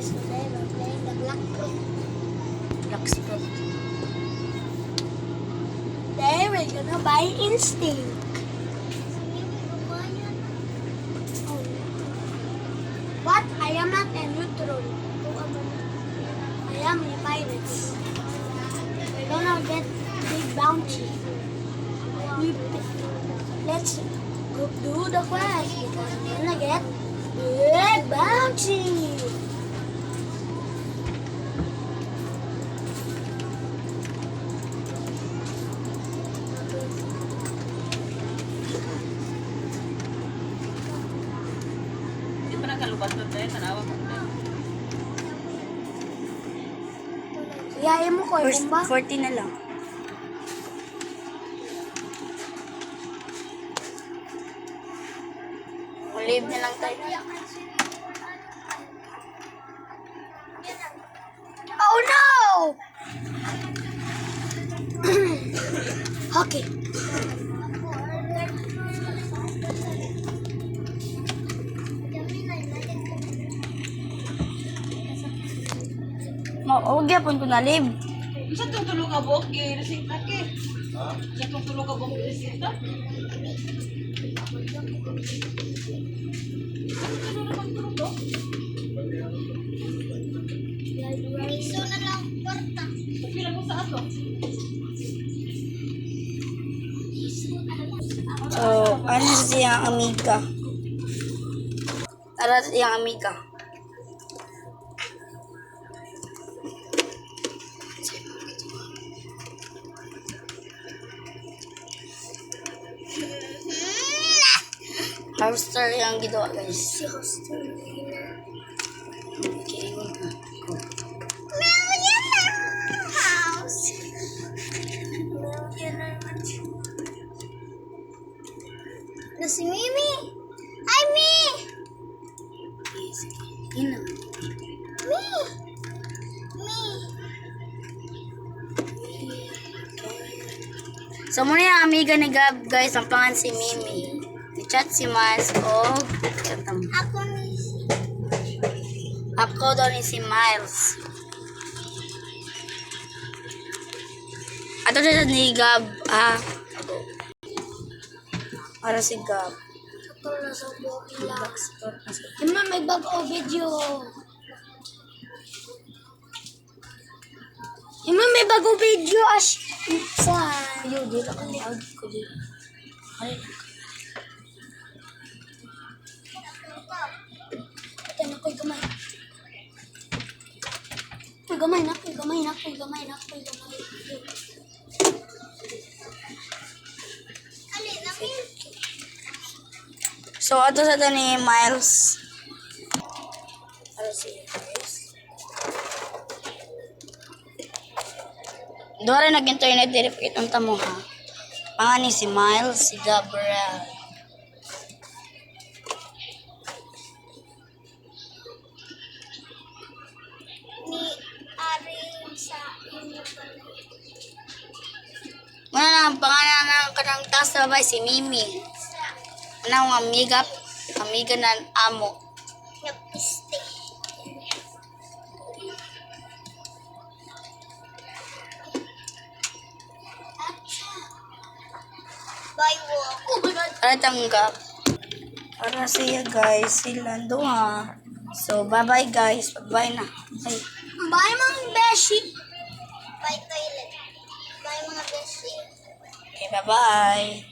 guys, today we're playing the Black Fruit. Black Fruit. Today we're gonna buy Instinct. Oh. But I am not a neutral. I am a pirate. We're gonna get big bounty. Let's go do the quest because we're gonna get big bounty. Hindi pa nagkalubaton tayo, tanawa ko tayo. Iyayin mo ko, First, ba? 40 na lang. Live na lang tayo. Oh no! Okay. Huwag yapon ko na live. Sa itong tulog ka buhok, i-resita ke. Sa itong tulog ka buhok, i-resita. Ano naman tulog to? Iso na lang, porta. Pagpila mo sa ato. So, ano siyang amiga? Tara siyang amiga. Hamster yung ginawa guys. Si Hoster. Okay, House. Na si Mimi. Hi, Mi! Ina. Mi! Mi! So, muna yung amiga ni Gab guys, ang pangan si Mimi. I-chat si Miles o Ako ni ako daw ni si Miles. Ato siya ni Gab. Para si Gab. Ito na sa buhok nila. Black Fruit na siya. Ima, may bago video. Ima, may bago video. Saan? Ayaw, di lang ang loud ko di. Ay, Ito na ko'y gamay. Ko'y gamay na, ko'y gamay na, ko'y gamay na, ko'y gamay. Ali, namin. so, ato sa ni Miles. Para si guys. Doon rin nag-internet verificate ang tamo ha. Pangan ni si Miles, si Gabriel. Ni Aring sa inyo pala. Muna na, ang pangalan ng kanang taas na ba si Mimi. Anong amiga na amo. Napiste. Bye, walk. Oh my God. Para tanggap. Para siya guys, sila doha. So, bye-bye guys. Bye-bye na. Bye. Bye, mga beshi. Bye, toilet. Bye, mga beshi. Okay, bye-bye.